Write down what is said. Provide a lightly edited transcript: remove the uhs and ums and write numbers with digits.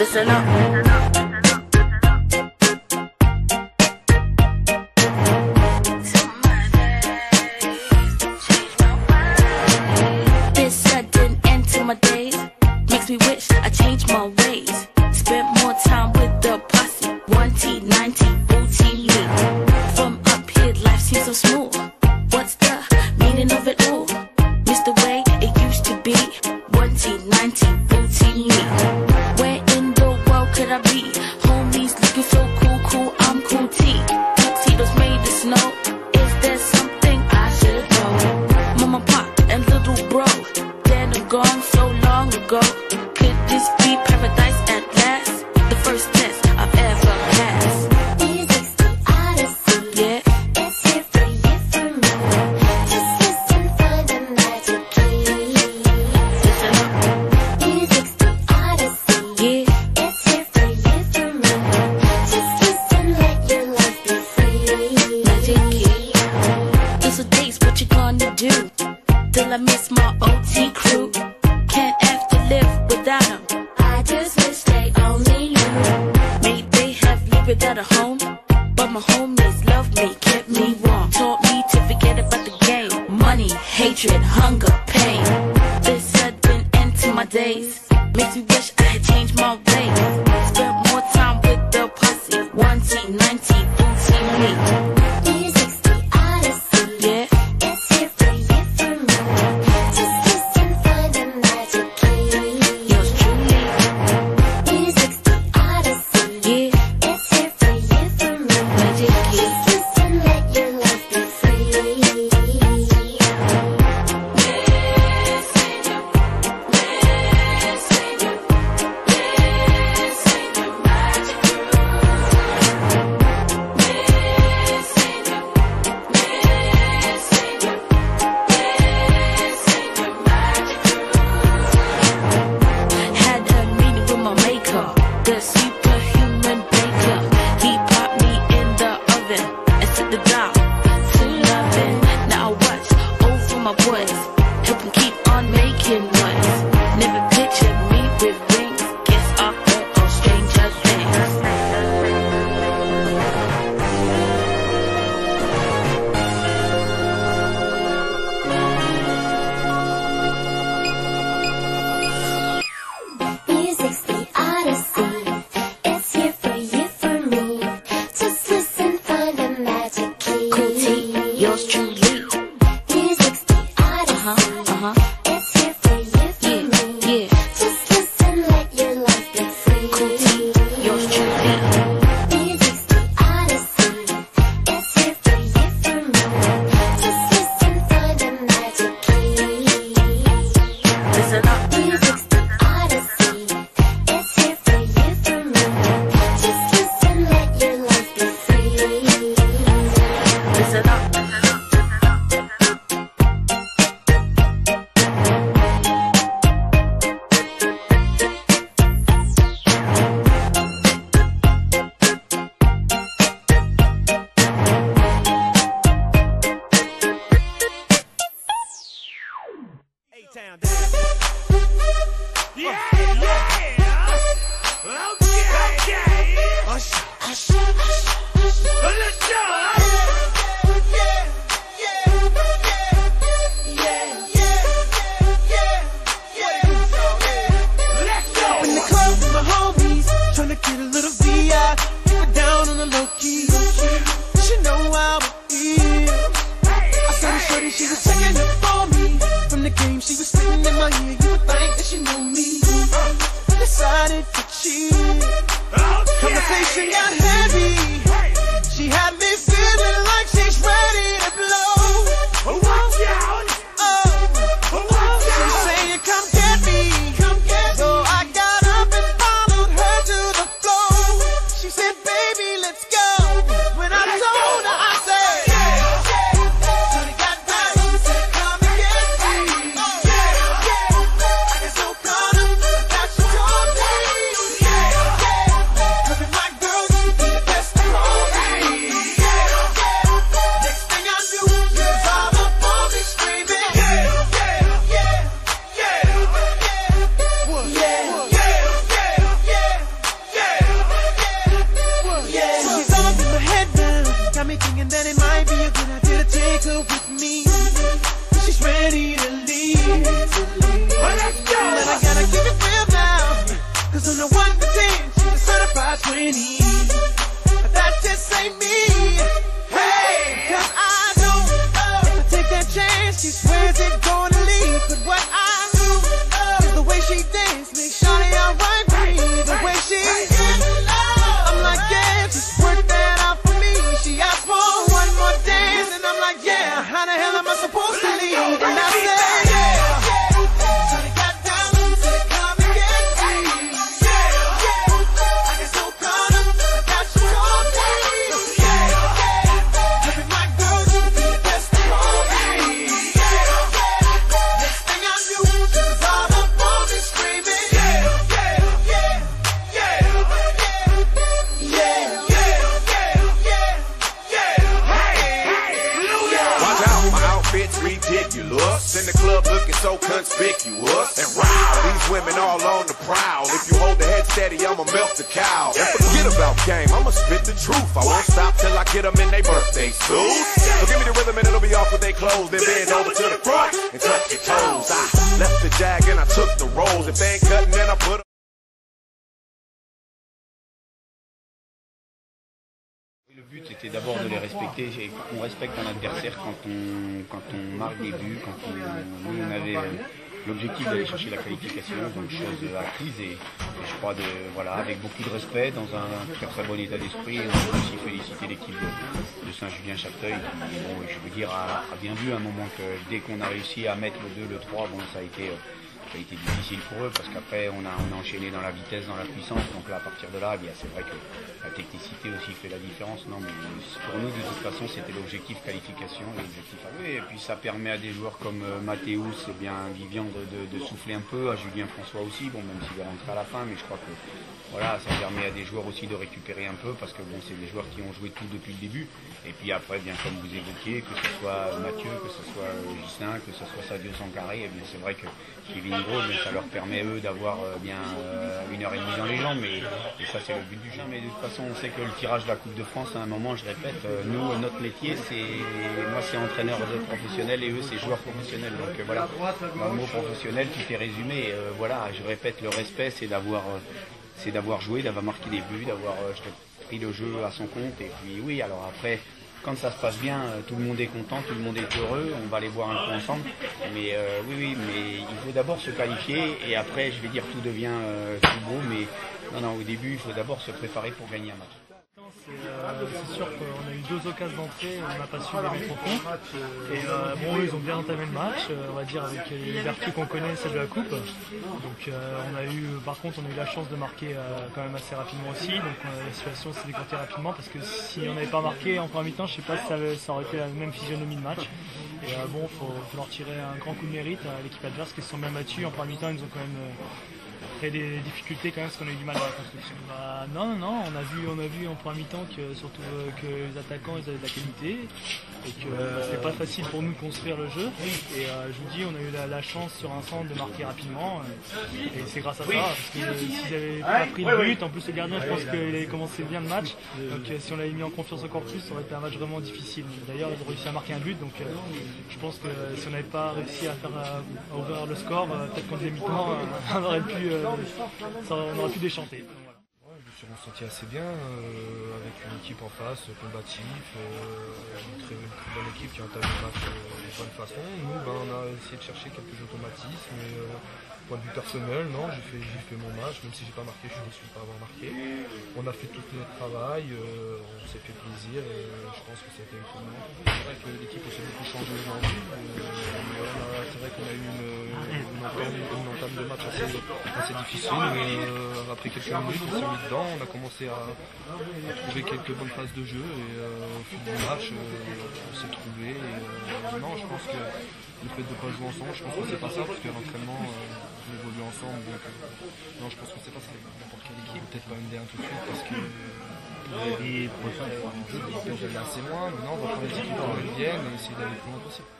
Listen up. This sudden end to my days makes me wish I changed my ways. Spent more time with the posse. 1T, 9T, OT me. From up here, life seems so smooth. What's the meaning of it all? Miss the way it used to be. 1T, 9T, OT me. Where in the world could I be? Homies looking so cool, I'm cool T. Tuxedos made of snow. Is there something I should know? Mama, pop, and little bro, dead and gone so long ago. Could this be paradise at last? The first test I've ever passed. Music's the odyssey. Yeah. It's here for you, for me. Just listen for the magic key. Listen up. Music's the odyssey. Yeah. It's here for you, for me. Just listen, let your life be free. Magic key. These are days, what you gonna do? Till I miss my OT crew. Can't have to live without them. I just wish they only knew. Maybe they have lived without a home, but my homies loved me, kept me warm, taught me to forget about the game. Money, hatred, hunger, pain. This sudden end to my days makes me wish I had changed my ways. Spent more time with the posse. 1T, 9T, 2T me. Music's the odyssey. Yeah. It's here for you, for me. Just listen for the magic key. Yours truly. Music's the odyssey. Yeah. It's here for you, for me. Magic key. Just listen, let your life be free. Had a meeting with my maker, the superhuman baker. He popped me in the oven and set the dial to loving. Now I watch over my boys, help them keep on making noise. Never pictured me with rings, guess I heard of stranger things. Music's the odyssey. It's here for you, for me. Just listen for the magic key. Cool T, yours truly. Music's the odyssey. It's here for you, for Yeah, me. yeah. Just listen, let your life be free. Cool T, yours truly. Music's the odyssey. It's here for you, for me. Just listen for the magic key. Listen up. Music's the odyssey. It's here for you, for me. Just listen, let your life be free. Listen up. A-Town dance. Yeah, yeah. Okay. Hush, hush, hush, hush. Let's go. Yeah, yeah, yeah, yeah, yeah. Let's go. In the club with my homies, tryna get a little VI. Keep it down on the low key. She know how I feel. I saw the shorty, she was checking up for me. From the game, she was sitting in my ear. You would think that she knew me. Decided to cheat. Conversation got heavy. She had me feeling like she's ready to blow. Watch out! She's saying, come get me. So I got up and followed her to the floor. She said, baby, let's go. When I told her, I said, shorty got down, said, come and get me. I got so caught up that she told me. 'Cause if my girl, she be the best. she's ready to leave. But I gotta keep it real now, 'cause on the 1 to 10, she's a certified 20. But that just ain't me. Hey, 'cause I know if I take that chance, she swears it's gonna leave. But what I do is the way she dance makes shawty alright with me. The way she I'm like, yeah, just work that out for me. She asked for one more dance, and I'm like, yeah, how the hell am I supposed to leave? And I said, yeah, shawty got down to the club and get free. I get so caught up, I got you all day. Every my girl, you be the best for me. Next thing I knew, she was all up on me screaming. Watch out, my outfit's ridiculous. In the club looking so conspicuous. And wow, these women all on the prowl. If you hold the head steady, I'ma melt the cow. And forget about game, I'ma spit the truth. I won't stop till I get them in their birthday suits. So give me the rhythm and it'll be off with their clothes. Then bend over to the front and touch your toes. I left the jag and I took the rolls. If they ain't cutting, then I put 'em. Le but c'était d'abord de les respecter et qu'on respecte un adversaire quand on marque des buts, nous on avait l'objectif d'aller chercher la qualification, donc chose acquise et je crois voilà, avec beaucoup de respect, dans un très bon état d'esprit. On peut aussi féliciter l'équipe de Saint-Julien-Chapteuil qui, bon, je veux dire, a bien vu à un moment que dès qu'on a réussi à mettre le 2, le 3, bon ça a été difficile pour eux parce qu'après on a enchaîné dans la vitesse, dans la puissance, donc là à partir de là, bien c'est vrai que la technicité aussi fait la différence. Non mais pour nous de toute façon c'était l'objectif qualification, l'objectif à jouer, et puis ça permet à des joueurs comme Mathéus et bien Vivian de souffler un peu, à Julien François aussi, bon même s'il est rentré à la fin, mais je crois que voilà, ça permet à des joueurs aussi de récupérer un peu parce que bon c'est des joueurs qui ont joué tout depuis le début, et puis après bien comme vous évoquiez, que ce soit Mathieu, que ce soit Gislain, que ce soit Sadio Sankaré, et bien c'est vrai que Kevin Gros, ça leur permet eux d'avoir bien 1h30 dans les jambes, et ça c'est le but du jeu. Mais de toute façon on sait que le tirage de la Coupe de France, à un moment je répète, nous notre métier moi c'est entraîneur professionnel et eux c'est joueurs professionnels, donc voilà, dans le mot professionnel tout est résumé, voilà, je répète, le respect c'est d'avoir joué, d'avoir marqué des buts, d'avoir pris le jeu à son compte, et puis oui, alors après quand ça se passe bien, tout le monde est content, tout le monde est heureux, on va aller boire un coup ensemble, mais oui, mais il faut d'abord se qualifier, et après je vais dire tout devient tout beau, mais non, au début il faut d'abord se préparer pour gagner un match. C'est sûr qu'on a eu 2 occasions d'entrée, on n'a pas su les mettre au fond. Et bon, eux, ils ont bien entamé le match, on va dire avec les vertus qu'on connaît, celle de la coupe. Donc par contre, on a eu la chance de marquer quand même assez rapidement aussi. Donc la situation s'est décomptée rapidement parce que si on n'avait pas marqué en première mi-temps, je sais pas si ça aurait été la même physionomie de match. Et bon, faut leur tirer un grand coup de mérite à l'équipe adverse qui se sont bien battus. En première mi-temps, ils nous ont quand même créé des difficultés quand même parce qu'on a eu du mal à la construction. Non, on a vu en première mi-temps que surtout que les attaquants ils avaient de la qualité et que c'était pas facile pour nous de construire le jeu. Et je vous dis, on a eu la chance sur un centre de marquer rapidement et c'est grâce à ça, parce que s'ils avaient pas pris le but, en plus le gardien je pense qu'il avait commencé bien le match, donc si on l'avait mis en confiance encore plus, ça aurait été un match vraiment difficile. D'ailleurs ils ont réussi à marquer un but, donc je pense que si on n'avait pas réussi à ouvrir le score, peut-être qu'en deuxième mi-temps on aurait pu déchanter. Je me suis ressenti assez bien avec une équipe en face, combatif, une très bonne équipe qui a entamé le match de bonne façon. Nous, on a essayé de chercher quelques automatismes, mais point de vue personnel, non, j'ai fait mon match, même si j'ai pas marqué, je suis déçu de ne pas avoir marqué. On a fait tout notre travail, on s'est fait plaisir, et je pense que c'était une bonne moment. C'est vrai que l'équipe s'est beaucoup changé aujourd'hui, c'est vrai qu'on a eu une entame de match assez difficile, mais après quelques minutes, on s'est mis dedans, on a commencé à trouver quelques bonnes phases de jeu, et au fil du match, on s'est trouvé. Non, je pense que le fait de ne pas jouer ensemble, je pense que c'est pas ça, parce que l'entraînement, on évolue ensemble, donc non, je pense que c'est pas ça. N'importe quelle équipe, peut-être pas MD1 tout de suite, parce que peut-être aller assez loin, mais non, on va prendre les équipes qui reviennent et essayer d'aller le plus loin possible.